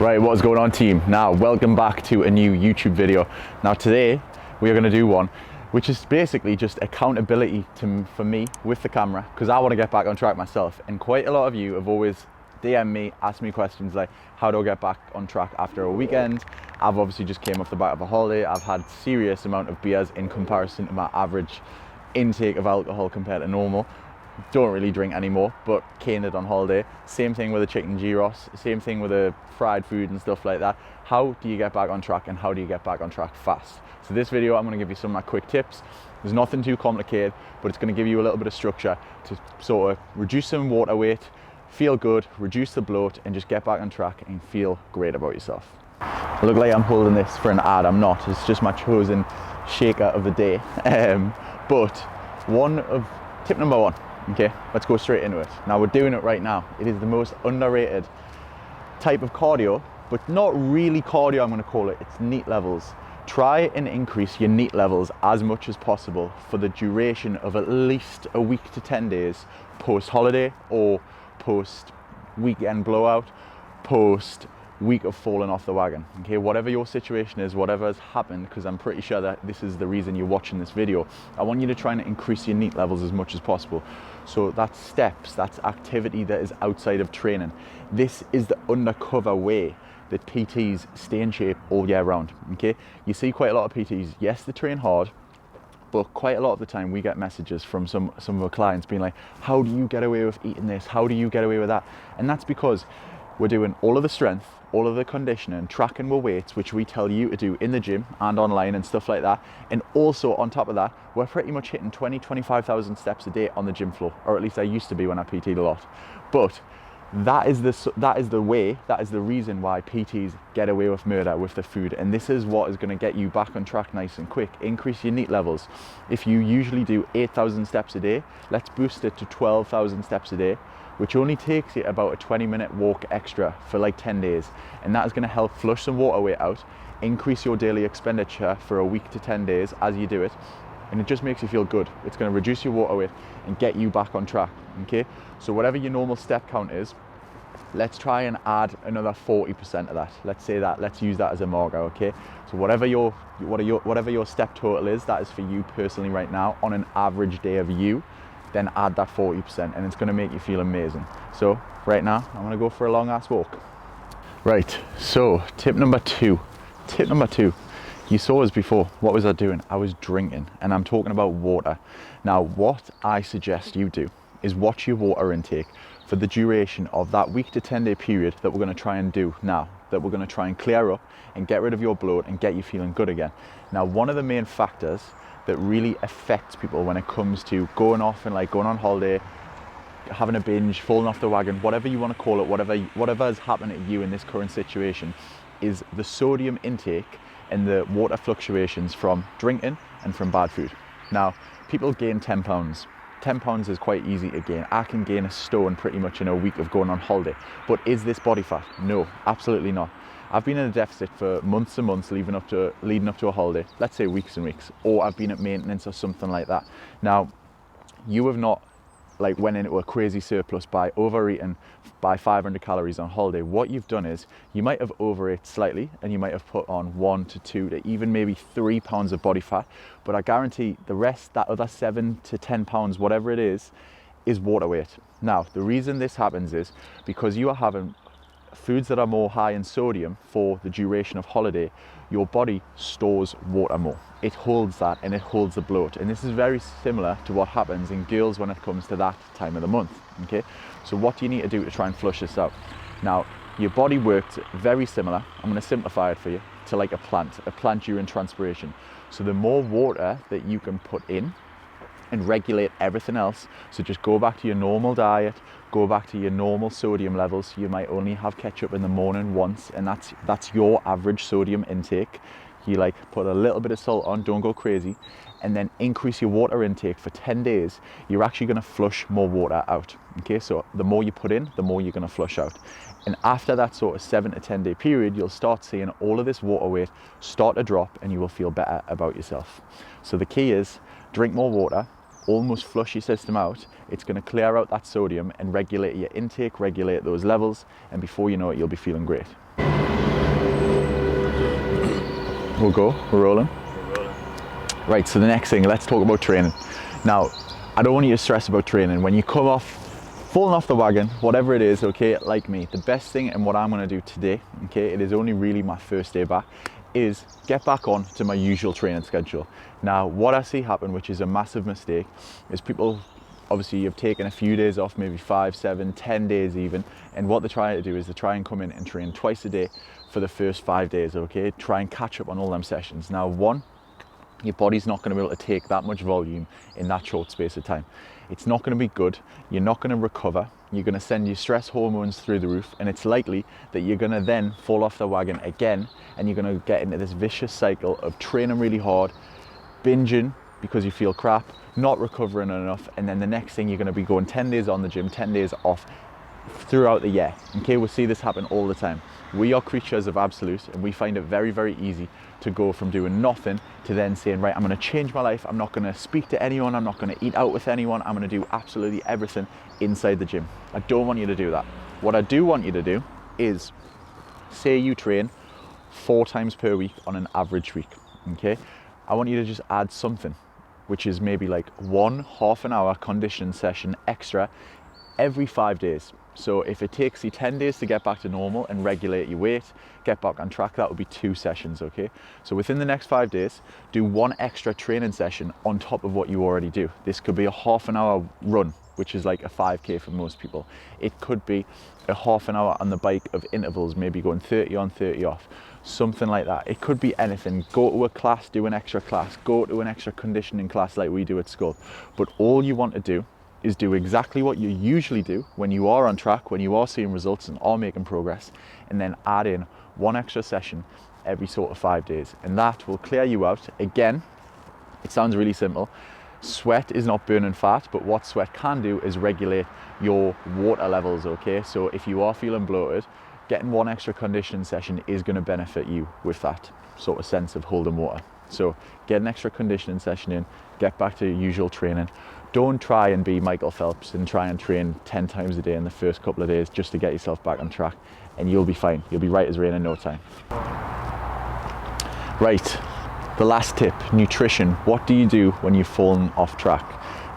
Right, what's going on, team? Now, welcome back to a new YouTube video. Now today, we are going to do one which is basically just accountability for me with the camera, because I want to get back on track myself. And quite a lot of you have always DM'd me, asked me questions like, how do I get back on track after a weekend? I've obviously just came off the back of a holiday. I've had serious amount of beers in comparison to my average intake of alcohol compared to normal. Don't really drink anymore, but caned it on holiday. Same thing with a chicken gyros, same thing with a fried food and stuff like that. How do you get back on track, and how do you get back on track fast? So this video, I'm going to give you some of my quick tips. There's nothing too complicated, but it's going to give you a little bit of structure to sort of reduce some water weight, feel good, reduce the bloat, and just get back on track and feel great about yourself. I look like I'm holding this for an ad. I'm not. It's just my chosen shaker of the day. But tip number one. Okay, let's go straight into it. Now we're doing it right now. It is the most underrated type of cardio, but not really cardio, I'm going to call it. It's NEAT levels. Try and increase your NEAT levels as much as possible for the duration of at least a week to 10 days post-holiday or post-weekend blowout, post-week of falling off the wagon. Okay, whatever your situation is, whatever has happened, because I'm pretty sure that this is the reason you're watching this video, I want you to try and increase your NEAT levels as much as possible. So that's steps, that's activity that is outside of training. This is the undercover way that PTs stay in shape all year round. Okay, you see quite a lot of PTs, yes, they train hard, but quite a lot of the time we get messages from some of our clients being like, how do you get away with eating this? How do you get away with that? And that's because we're doing all of the strength, all of the conditioning, tracking with weights, which we tell you to do in the gym and online and stuff like that. And also on top of that, we're pretty much hitting 25,000 steps a day on the gym floor, or at least I used to be when I PT'd a lot. But that is the reason why PTs get away with murder with the food. And this is what is going to get you back on track nice and quick. Increase your NEAT levels. If you usually do 8,000 steps a day, let's boost it to 12,000 steps a day, which only takes you about a 20-minute walk extra for like 10 days. And that is going to help flush some water weight out, increase your daily expenditure for a week to 10 days as you do it. And it just makes you feel good. It's going to reduce your water weight and get you back on track. Okay, so whatever your normal step count is, let's try and add another 40% of that. Let's use that as a marker. Okay, so whatever your step total is, that is for you personally right now on an average day of you, then add that 40%, and it's going to make you feel amazing. So right now I'm going to go for a long ass walk. Right, so tip number two, you saw us before. What was I doing? I was drinking, and I'm talking about water. Now what I suggest you do is watch your water intake for the duration of that week to 10 day period that we're going to try and do now, that we're going to try and clear up and get rid of your bloat and get you feeling good again. Now, one of the main factors that really affects people when it comes to going off and like going on holiday, having a binge, falling off the wagon, whatever you want to call it, whatever has happened to you in this current situation, is the sodium intake and the water fluctuations from drinking and from bad food. Now, people gain 10 pounds. 10 pounds is quite easy to gain. I can gain a stone pretty much in a week of going on holiday. But is this body fat? No, absolutely not. I've been in a deficit for months and months leading up to a holiday, let's say weeks and weeks, or I've been at maintenance or something like that. Now, you have not like went into a crazy surplus by overeating by 500 calories on holiday. What you've done is you might have overate slightly, and you might have put on 1 to 2 to even maybe 3 pounds of body fat, but I guarantee the rest, that other 7 to 10 pounds, whatever it is water weight. Now, the reason this happens is because you are having foods that are more high in sodium for the duration of holiday. Your body stores water more. It holds that, and it holds the bloat. And this is very similar to what happens in girls when it comes to that time of the month. Okay, so what do you need to do to try and flush this out? Now, your body works very similar, I'm going to simplify it for you, to like a plant during transpiration. So the more water that you can put in and regulate everything else, so just go back to your normal diet, go back to your normal sodium levels. You might only have ketchup in the morning once, and that's your average sodium intake. You like put a little bit of salt on, don't go crazy, and then increase your water intake for 10 days. You're actually going to flush more water out. Okay, so the more you put in, the more you're going to flush out. And after that sort of 7 to 10 day period, you'll start seeing all of this water weight start to drop, and you will feel better about yourself. So the key is drink more water, almost flush your system out. It's going to clear out that sodium and regulate your intake, regulate those levels, and before you know it, you'll be feeling great. We'll go, we're rolling. We're rolling. Right, so the next thing, let's talk about training. Now, I don't want you to stress about training. When you come off, falling off the wagon, whatever it is, okay, like me, the best thing and what I'm gonna do today, okay, it is only really my first day back, is get back on to my usual training schedule. Now, what I see happen, which is a massive mistake, is people, obviously you've taken a few days off, maybe 5, 7, 10 days even, and what they're trying to do is they try and come in and train twice a day for the first 5 days, okay? Try and catch up on all them sessions. Now, one, your body's not going to be able to take that much volume in that short space of time. It's not going to be good. You're not going to recover. You're going to send your stress hormones through the roof, and it's likely that you're going to then fall off the wagon again, and you're going to get into this vicious cycle of training really hard, binging because you feel crap, not recovering enough, and then the next thing you're going to be going 10 days on the gym, 10 days off throughout the year. Okay, we see this happen all the time. We are creatures of absolute, and we find it very, very easy to go from doing nothing to then saying, right, I'm going to change my life. I'm not going to speak to anyone. I'm not going to eat out with anyone. I'm going to do absolutely everything inside the gym. I don't want you to do that. What I do want you to do is, say you train 4 times per week on an average week, okay? I want you to just add something, which is maybe like 1 half-an-hour conditioning session extra every 5 days. So if it takes you 10 days to get back to normal and regulate your weight, get back on track, that would be 2 sessions, okay? So within the next 5 days, do 1 extra training session on top of what you already do. This could be a half-an-hour run, which is like a 5K for most people. It could be a half-an-hour on the bike of intervals, maybe going 30 on, 30 off, something like that. It could be anything. Go to a class, do an extra class, go to an extra conditioning class like we do at school. But all you want to do is do exactly what you usually do when you are on track, when you are seeing results and are making progress, and then add in 1 extra session every sort of 5 days. And that will clear you out. Again, it sounds really simple. Sweat is not burning fat, but what sweat can do is regulate your water levels, okay? So if you are feeling bloated, getting 1 extra conditioning session is going to benefit you with that sort of sense of holding water. So get an extra conditioning session in, get back to your usual training. Don't try and be Michael Phelps and try and train 10 times a day in the first couple of days just to get yourself back on track, and you'll be fine. You'll be right as rain in no time. Right, the last tip, nutrition. What do you do when you've fallen off track?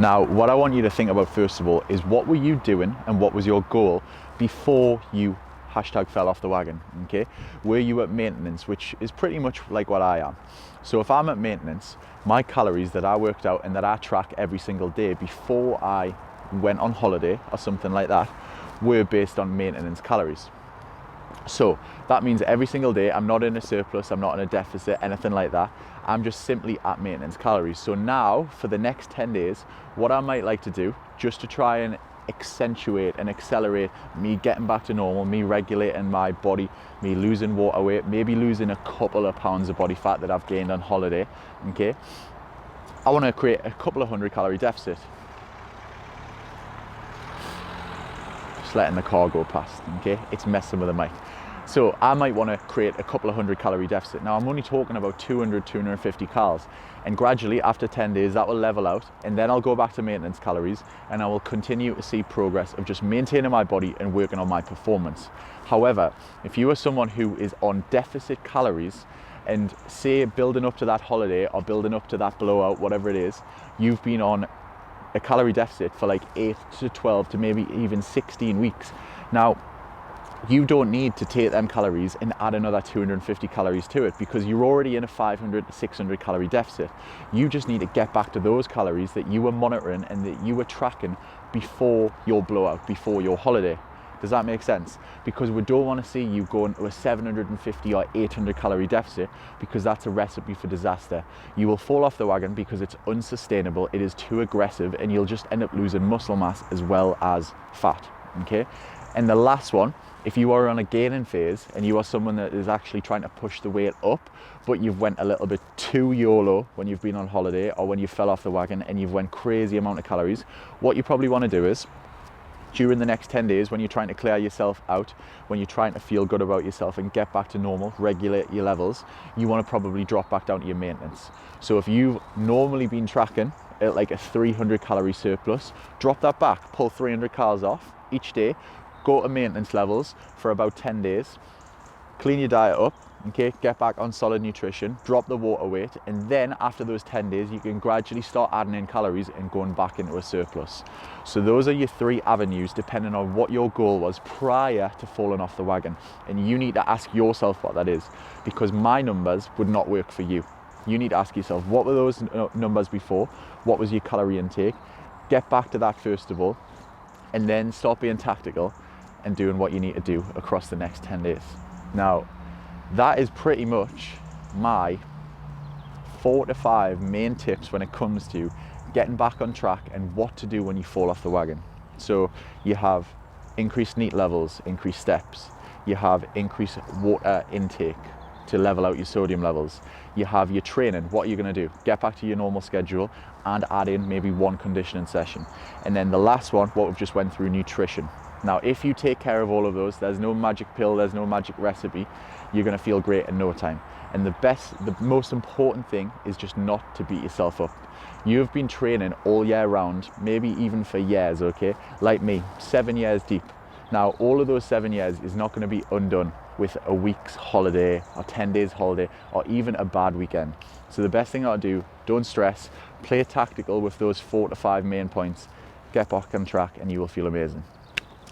Now, what I want you to think about first of all is, what were you doing and what was your goal before you #fell off the wagon, okay? Were you at maintenance, which is pretty much like what I am. So if I'm at maintenance, my calories that I worked out and that I track every single day before I went on holiday or something like that were based on maintenance calories. So that means every single day I'm not in a surplus, I'm not in a deficit, anything like that. I'm just simply at maintenance calories. So now for the next 10 days, what I might like to do, just to try and accentuate and accelerate me getting back to normal, me regulating my body, me losing water weight, maybe losing a couple of pounds of body fat that I've gained on holiday, okay? I want to create a couple of 100-calorie deficit. Just letting the car go past, okay? It's messing with the mic. So I might want to create a couple of 100-calorie deficit. Now I'm only talking about 200, 250 calories. And gradually after 10 days that will level out, and then I'll go back to maintenance calories, and I will continue to see progress of just maintaining my body and working on my performance. However, if you are someone who is on deficit calories and say building up to that holiday or building up to that blowout, whatever it is, you've been on a calorie deficit for like 8 to 12 to maybe even 16 weeks. Now, you don't need to take them calories and add another 250 calories to it, because you're already in a 500 to 600 calorie deficit. You just need to get back to those calories that you were monitoring and that you were tracking before your blowout, before your holiday. Does that make sense? Because we don't want to see you going to a 750 or 800 calorie deficit, because that's a recipe for disaster. You will fall off the wagon because it's unsustainable, it is too aggressive, and you'll just end up losing muscle mass as well as fat, okay? And the last one, if you are on a gaining phase and you are someone that is actually trying to push the weight up, but you've went a little bit too YOLO when you've been on holiday or when you fell off the wagon and you've went crazy amount of calories, what you probably want to do is, during the next 10 days, when you're trying to clear yourself out, when you're trying to feel good about yourself and get back to normal, regulate your levels, you want to probably drop back down to your maintenance. So if you've normally been tracking at like a 300 calorie surplus, drop that back, pull 300 calories off each day, go to maintenance levels for about 10 days, clean your diet up, okay, get back on solid nutrition, drop the water weight, and then after those 10 days, you can gradually start adding in calories and going back into a surplus. So those are your 3 avenues depending on what your goal was prior to falling off the wagon. And you need to ask yourself what that is, because my numbers would not work for you. You need to ask yourself, what were those numbers before? What was your calorie intake? Get back to that first of all, and then start being tactical and doing what you need to do across the next 10 days. Now, that is pretty much my 4 to 5 main tips when it comes to getting back on track and what to do when you fall off the wagon. So you have increased NEAT levels, increased steps. You have increased water intake to level out your sodium levels. You have your training. What are you going to do? Get back to your normal schedule and add in maybe 1 conditioning session. And then the last one, what we've just went through, nutrition. Now, if you take care of all of those, there's no magic pill, there's no magic recipe. You're going to feel great in no time. And the most important thing is just not to beat yourself up. You've been training all year round, maybe even for years, okay? Like me, 7 years deep. Now, all of those 7 years is not going to be undone with a week's holiday or 10 days holiday or even a bad weekend. So the best thing I'll do, don't stress, play tactical with those 4 to 5 main points, get back on track, and you will feel amazing.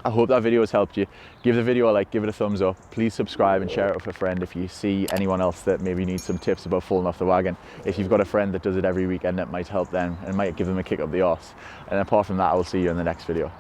I hope that video has helped you. Give the video a like, give it a thumbs up. Please subscribe and share it with a friend if you see anyone else that maybe needs some tips about falling off the wagon. If you've got a friend that does it every weekend, that might help them and might give them a kick up the arse. And apart from that, I will see you in the next video.